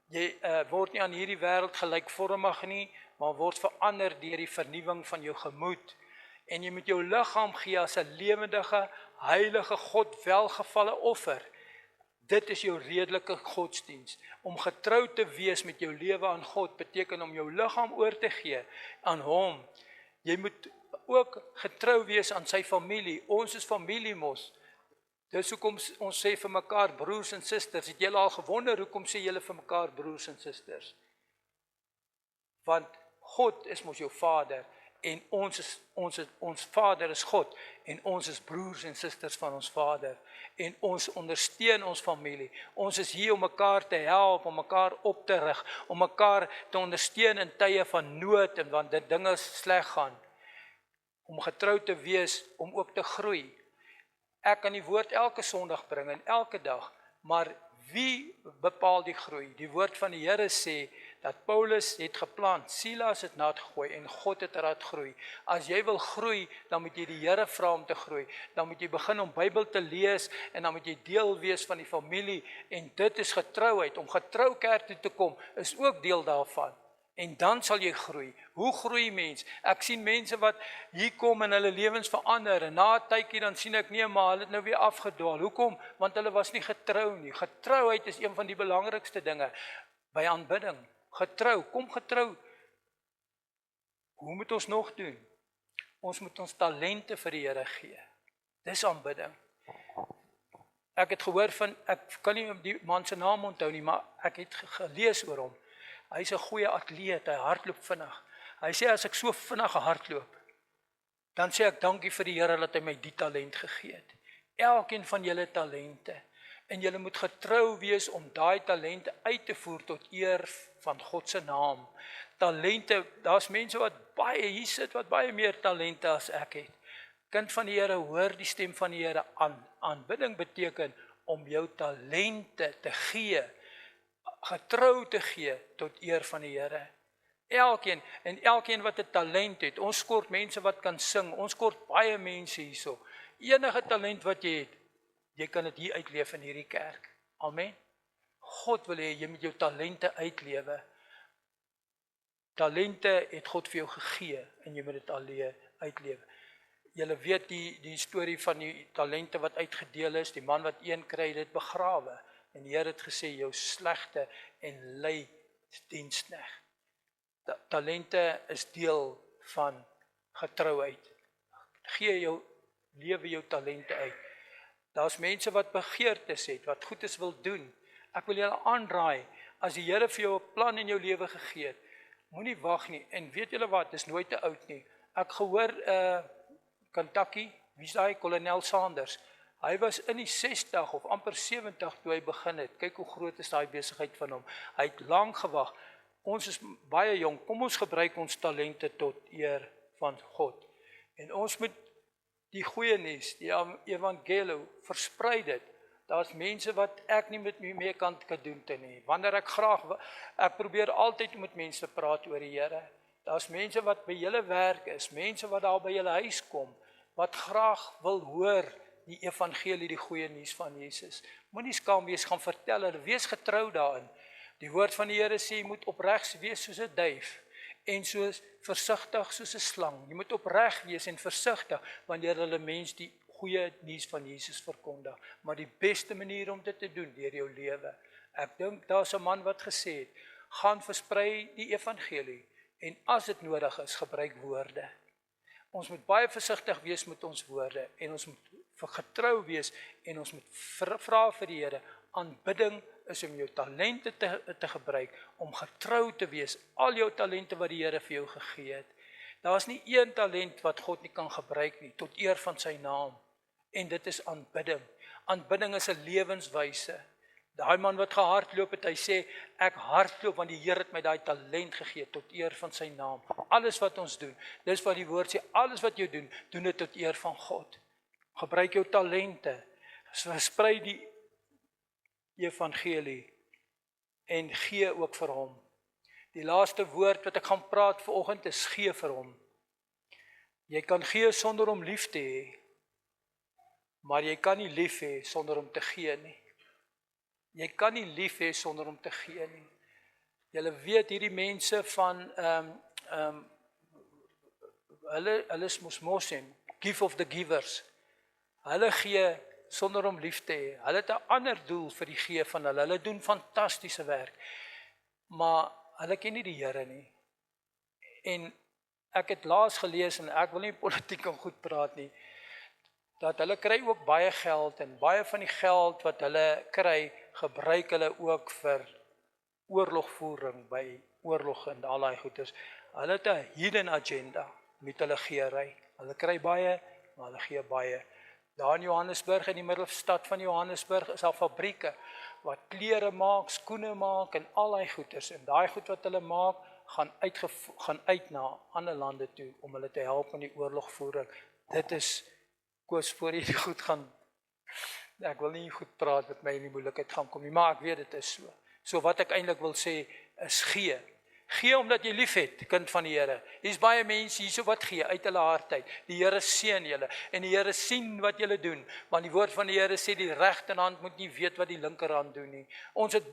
jy word nie aan hierdie wêreld gelykvormig nie, maar word verander deur die vernuwing van jou gemoed. En jy moet jou liggaam gee as 'n lewendige, heilige God welgevalle offer. Dit is jou redelike godsdiens. Om getrou te wees met jou lewe aan God, beteken om jou liggaam oor te gee aan hom. Jy moet ook getrou wees aan sy familie. Ons is familie mos. Dis hoekom ons sê vir mekaar broers en susters. Het julle al gewonder hoekom sê julle vir mekaar broers en susters? Want God is mos jou Vader en ons Vader is God en ons is broers en susters van ons Vader en ons ondersteun ons familie. Ons is hier om mekaar te help, om mekaar op te rig, om mekaar te ondersteun in tye van nood en wanneer dinge sleg gaan. Om getrou te wees, om ook te groei. Ek kan die woord elke Sondag bring en elke dag, maar wie bepaal die groei? Die woord van die Here sê dat Paulus het geplant, Silas het nat gegooi en God het laat groei. As jy wil groei, dan moet jy die Here vra om te groei. Dan moet jy begin om Bybel te lees en dan moet jy deel wees van die familie en dit is getrouheid. Om getrou kerk toe te kom is ook deel daarvan. En dan sal jy groei. Hoe groei mens? Ek sien mense wat hier kom en hulle lewens verander en na 'n tydjie dan sien ek nee, maar hulle het nou weer afgedwaal. Hoekom? Want hulle was nie getrou nie. Getrouheid is een van die belangrikste dinge by aanbidding. Getrou, kom getrou. Hoe moet ons nog doen? Ons moet ons talente vir die Here gee. Dis aanbidding. Ek het gehoor van, ek kan nie die man se naam onthou nie, maar ek het gelees oor hom. Hy is 'n goeie atleet, hy hardloop vinnig. Hy sê as ek so vinnig hardloop, dan sê ek dankie vir die Here dat hy my die talent gegee het. Elkeen van julle talente. En julle moet getrou wees om daai talente uit te voer tot eer van God se naam. Talente, daar's mense wat baie hier sit wat baie meer talente as ek het. Kind van die Here, hoor die stem van die Here aan. Aanbidding beteken om jou talente te gee, getrou te gee tot eer van die Here. Elkeen wat 'n talent het. Ons kort mense wat kan sing. Ons kort baie mense hierso. Enige talent wat jy het, jy kan dit hier uitleef in hierdie kerk. Amen. God wil hê jy moet jou talente uitlewe. Talente het God vir jou gegee en jy moet dit uitlewe. Julle weet die storie van die talente wat uitgedeel is, die man wat een kry, dit begrawe. En die Here het gesê, jou slegte en lui diensknegt. Talente is deel van getrouheid. Gee jou lewe jou talente uit. Daar's mense wat begeertes het, wat goedes wil doen. Ek wil julle aanraai, as die Here vir jou 'n plan in jou lewe gegee het, moenie wag nie. En weet julle wat, dis nooit te oud nie. Ek gehoor Kentucky, wie's daai kolonel Sanders? Hy was in die 60 of amper 70 toe hy begin het. Kyk hoe groot is daai besigheid van hom. Hy het lank gewag. Ons is baie jong. Kom ons gebruik ons talente tot eer van God. En ons moet die goeie nuus, die evangelie, versprei dit. Daar's mense wat ek nie met mee kan doen te nie. Wanneer ek probeer altyd met mense praat oor die Here. Daar's mense wat by julle werk is, mense wat daar by julle huis kom, wat graag wil hoor die evangelie, die goeie nuus van Jesus. Moenie skaam wees, gaan vertel hulle, wees getrou daarin. Die woord van die Here sê, jy moet opreg wees soos 'n duif, en soos versigtig soos 'n slang. Jy moet opreg wees en versigtig, wanneer hulle mens die goeie nuus van Jesus verkondig. Maar die beste manier om dit te doen, deur jou lewe. Ek dink, daar's 'n man wat gesê het, gaan versprei die evangelie, en as dit nodig is, gebruik woorde. Ons moet baie versigtig wees met ons woorde, en ons moet getrou wees, en ons moet vra vir die Here. Aanbidding is om jou talente te gebruik, om getrou te wees, al jou talente wat die Here vir jou gegee het. Daar is nie een talent wat God nie kan gebruik nie, tot eer van sy naam, en dit is aanbidding. Aanbidding is 'n lewenswyse. Daai man wat gehardloop het, hy sê, ek hardloop, want die Here het my daai talent gegee, tot eer van sy naam. Alles wat ons doen, dis wat die woord sê, alles wat jy doen, doen dit tot eer van God. Gebruik jou talente, versprei die evangelie, en gee ook vir hom. Die laaste woord wat ek gaan praat vanoggend is gee vir hom. Jy kan gee sonder om lief te hê, maar jy kan nie lief hê sonder om te gee nie. Jy kan nie lief hê sonder om te gee nie. Julle weet hierdie mense van hulle is mosmosem, give of the givers. Hulle gee sonder om lief te hê. Hulle het 'n ander doel vir die gee van hulle. Hulle doen fantastiese werk. Maar hulle ken nie die Here nie. En ek het laas gelees, en ek wil nie politiek en goed praat nie, dat hulle kry ook baie geld, en baie van die geld wat hulle kry, gebruik hulle ook vir oorlogvoering, by oorlog en al daai goeders. Hulle het 'n hidden agenda met hulle geery. Hulle kry baie, maar hulle gee baie. Daar in Johannesburg, in die middelstad van Johannesburg, is daar fabrieke wat klere maak, skoene maak en al daai goeders. En daai goed wat hulle maak, gaan uit na ander lande toe om hulle te help in die oorlogvoering. Dit is koos voor jy goed gaan. Ek wil nie goed praat met my in die moeilikheid gaan kom nie, maar ek weet dit is so. So wat ek eintlik wil sê is gee. Gee omdat jy lief het, kind van die Here. Hier's baie mense hierso wat gee uit hulle hart uit. Die Here seën julle en die Here sien wat julle doen, want die woord van die Here sê die regterhand moet nie weet wat die linkerhand doen nie. Ons het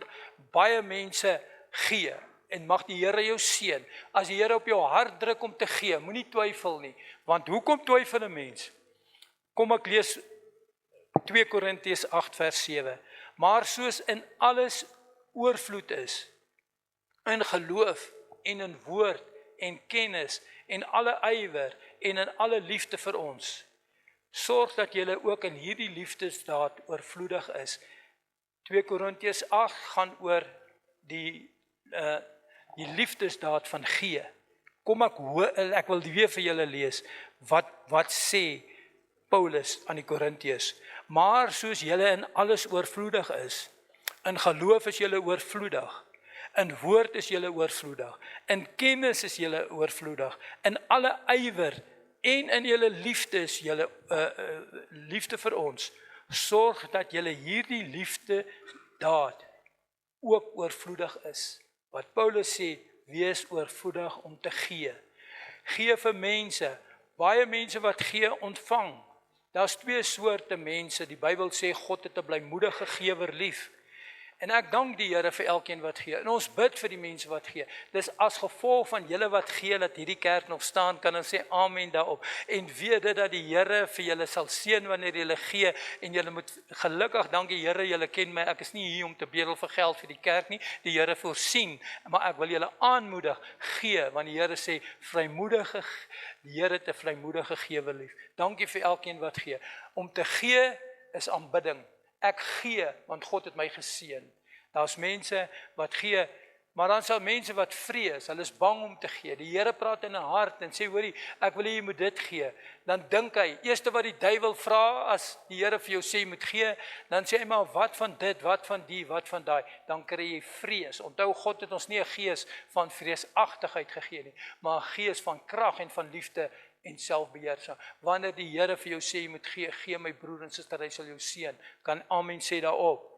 baie mense gee en mag die Here jou seën. As die Here op jou hart druk om te gee, moenie twyfel nie, want hoekom twyfel 'n mens? Kom ek lees 2 Korintiërs 8 vers 7. Maar soos in alles oorvloed is, in geloof en in woord en kennis en alle ywer en in alle liefde vir ons, sorg dat julle ook in hierdie liefdesdaad oorvloedig is. 2 Korintiërs 8 gaan oor die liefdesdaad van gee. Kom ek wil weer vir julle lees wat sê Paulus aan die Korintiërs. Maar soos julle in alles oorvloedig is, in geloof is julle oorvloedig, in woord is julle oorvloedig, in kennis is julle oorvloedig, in alle ywer en in julle liefde is julle liefde vir ons. Sorg dat julle hierdie liefde daad ook oorvloedig is. Wat Paulus sê, wees oorvloedig om te gee. Gee vir mense, baie mense wat gee ontvang. Daar's 2 soorte mense. Die Bybel sê God het 'n blymoedige gewer lief. En ek dank die Here vir elkeen wat gee. En ons bid vir die mense wat gee. Dis as gevolg van julle wat gee, dat hierdie kerk nog staan, kan ons sê amen daarop. En weet dit dat die Here vir julle sal seën wanneer julle gee. En julle moet gelukkig, dankie Here, julle ken my. Ek is nie hier om te bedel vir geld vir die kerk nie. Die Here voorsien. Maar ek wil julle aanmoedig, gee. Want die Here sê, vrymoedige, die Here het 'n vrymoedige gewer lief. Dankie vir elkeen wat gee. Om te gee is aanbidding. Ek gee, want God het my geseën. Daar's mense wat gee, maar dan sal mense wat vrees, hulle is bang om te gee. Die Here praat in 'n hart en sê, hoorie, ek wil hê jy moet dit gee. Dan dink hy, eerste wat die duiwel vra, as die Here vir jou sê jy moet gee, dan sê hy maar, wat van dit, wat van die, wat van daai, dan kry jy vrees. Onthou, God het ons nie 'n gees van vreesagtigheid gegee nie, maar 'n gees van krag en van liefde en selfbeheersing. Wanneer die Here vir jou sê jy moet gee, gee my broer en suster, hy sal jou seën. Kan amen sê daarop.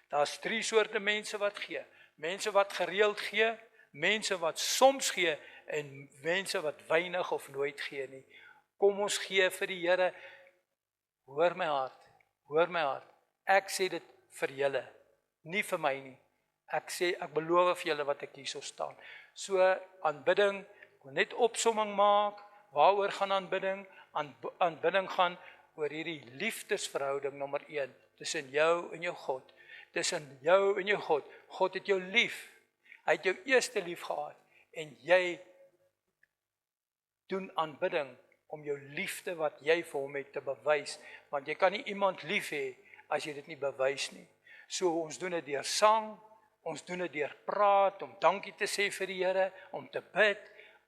Daar's 3 soorte mense wat gee. Mense wat gereeld gee, mense wat soms gee en mense wat weinig of nooit gee nie. Kom ons gee vir die Here. Hoor my hart. Hoor my hart. Ek sê dit vir julle, nie vir my nie. Ek sê, ek beloof vir julle wat ek hier sou staan. So aanbidding, ek wil net opsomming maak. Waaroor gaan aanbidding? Aanbidding gaan oor hierdie liefdesverhouding nommer 1 tussen jou en jou God. Tussen jou en jou God. God het jou lief. Hy het jou eerste lief gehad en jy doen aanbidding om jou liefde wat jy vir hom het te bewys, want jy kan nie iemand lief hê as jy dit nie bewys nie. So ons doen dit deur sang, ons doen dit deur praat, om dankie te sê vir die Here, om te bid.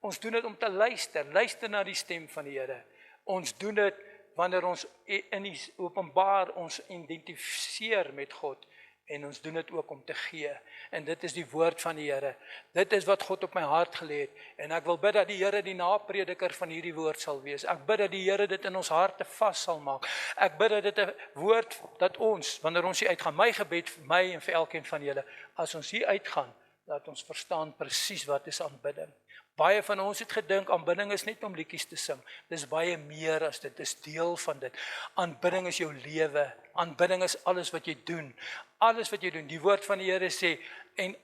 Ons doen dit om te luister na die stem van die Here. Ons doen dit wanneer ons in die openbaar ons identifiseer met God. En ons doen dit ook om te gee. En dit is die woord van die Here. Dit is wat God op my hart gelê het. En ek wil bid dat die Here die naprediker van hierdie woord sal wees. Ek bid dat die Here dit in ons harte vas sal maak. Ek bid dat dit 'n woord dat ons, wanneer ons hier uitgaan, my gebed vir my en vir elkeen van julle, as ons hier uitgaan, dat ons verstaan presies wat is aanbidding. Baie van ons het gedink, aanbidding is net om liedjies te sing. Dis baie meer as dit, dis deel van dit. Aanbidding is jou lewe, aanbidding is alles wat jy doen. Alles wat jy doen, die woord van die Here sê, en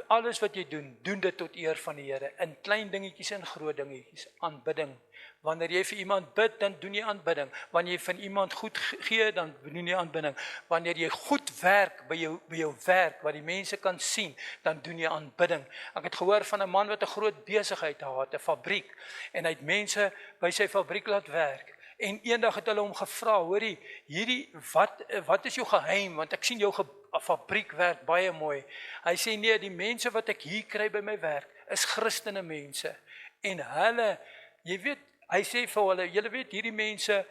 alles wat jy doen, doen dit tot eer van die Here. In klein dingetjies en groot dingetjies, aanbidding. Wanneer jy vir iemand bid, dan doen jy aanbidding. Wanneer jy van iemand goed gee, dan doen jy aanbidding. Wanneer jy goed werk by jou werk, wat die mense kan sien, dan doen jy aanbidding. Ek het gehoor van 'n man wat 'n groot besigheid gehad, 'n fabriek, en hy het mense by sy fabriek laat werk. En eendag het hulle hom gevra, hoorie, wat is jou geheim? Want ek sien jou fabriek werk baie mooi. Hy sê, nee, die mense wat ek hier kry by my werk, is Christene mense. En hulle, jy weet, hy sê vir hulle, julle weet, hierdie mense,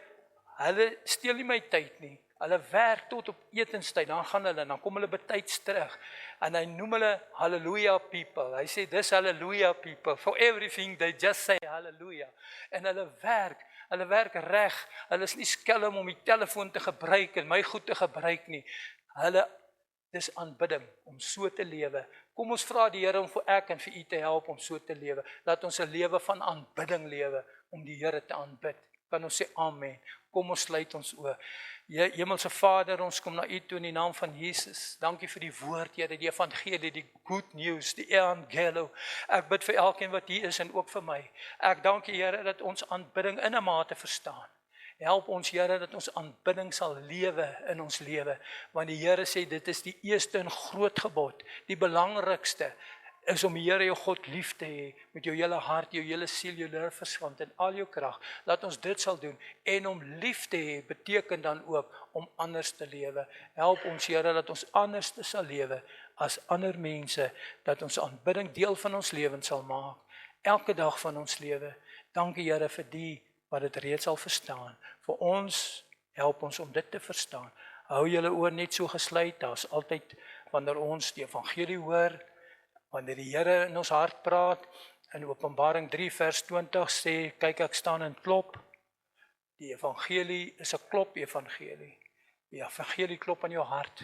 hulle steel nie my tyd nie. Hulle werk tot op etenstyd, dan gaan hulle, dan kom hulle betyds terug. En hy noem hulle hallelujah people. Hy sê, dis hallelujah people. For everything, they just say hallelujah. En hulle werk reg. Hulle is nie skelm om die telefoon te gebruik en my goed te gebruik nie. Dis aanbidding om so te lewe. Kom ons vra die Here om vir ek en vir u te help om so te lewe. Laat ons 'n lewe van aanbidding lewe om die Here te aanbid. Kan ons sê amen. Kom ons sluit ons oë. Hemelse Vader, ons kom na u toe in die naam van Jesus. Dankie vir die woord, Here, die evangelie, die good news, die evangelo. Ek bid vir elkeen wat hier is en ook vir my. Ek dank u, Here, dat ons aanbidding in 'n mate verstaan. Help ons, Here, dat ons aanbidding sal lewe in ons lewe. Want die Here sê dit is die eerste en groot gebod, die belangrikste is om die Here jou God lief te hê met jou hele hart, jou hele siel, jou hele verstand en al jou krag. Laat ons dit sal doen. En om lief te hê beteken dan ook om anders te lewe. Help ons, Here, dat ons anders sal lewe as ander mense, dat ons aanbidding deel van ons lewens sal maak. Elke dag van ons lewe. Dankie, Here, vir die wat dit reeds al verstaan. Vir ons, help ons om dit te verstaan. Hou julle oor net so gesluit, daar's altyd, wanneer ons die evangelie hoor, wanneer die Here in ons hart praat, in Openbaring 3 vers 20 sê, kyk ek staan en klop. Die evangelie is 'n klop evangelie. Die evangelie klop aan jou hart.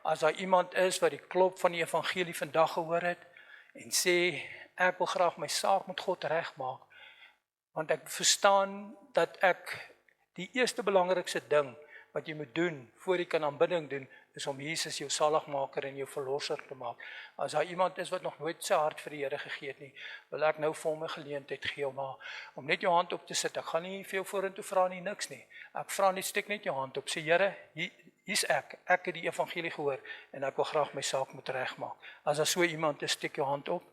As daar iemand is wat die klop van die evangelie vandag gehoor het, en sê, ek wil graag my saak met God regmaak, want ek verstaan dat ek die eerste belangrikste ding wat jy moet doen, voor jy kan aanbidding doen, is om Jesus jou saligmaker en jou verlosser te maak. As daar iemand is wat nog nooit sy hart vir die Here gegee het nie, wil ek nou vir hom 'n geleentheid gee om net jou hand op te sit. Ek gaan nie vir jou vorentoe vra nie, niks nie. Ek vra net, steek net jou hand op. Sê Here, hier's ek het die evangelie gehoor en ek wil graag my saak moet regmaak. As daar so iemand is, steek jou hand op.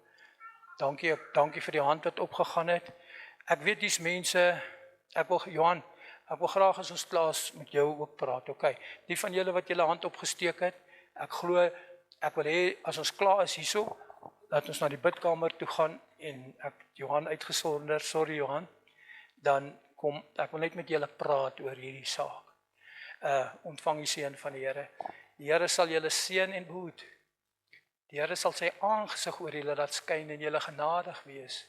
Dankie vir die hand wat opgegaan het. Ek weet dis mense, Johan, ek wil graag as ons klaar is met jou ook praat, okay. Die van julle wat julle hand opgesteek het, ek glo, ek wil hê, as ons klaar is hierso, dat ons na die bidkamer toe gaan, en Johan uitgesonder, sorry Johan, dan kom, ek wil net met julle praat oor hierdie saak. Ontvang die seën van die Here. Die Here sal julle seën en behoed. Die Here sal sy aangesig oor julle laat skyn en julle genadig wees.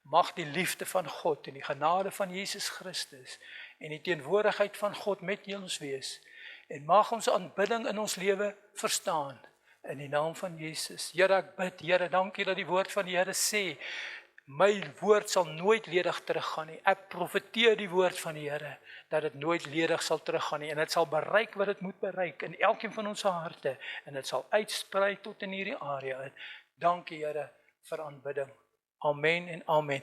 Mag die liefde van God en die genade van Jesus Christus en die teenwoordigheid van God met ons wees. En mag ons aanbidding in ons lewe verstaan. In die naam van Jesus. Here, ek bid, Here, dankie dat die woord van die Here sê, my woord sal nooit ledig teruggaan nie. Ek profeteer die woord van die Here, dat dit nooit ledig sal teruggaan nie. En dit sal bereik wat dit moet bereik, in elkeen van ons harte. En dit sal uitsprei tot in hierdie area. Dankie, Here, vir aanbidding. Amen en amen.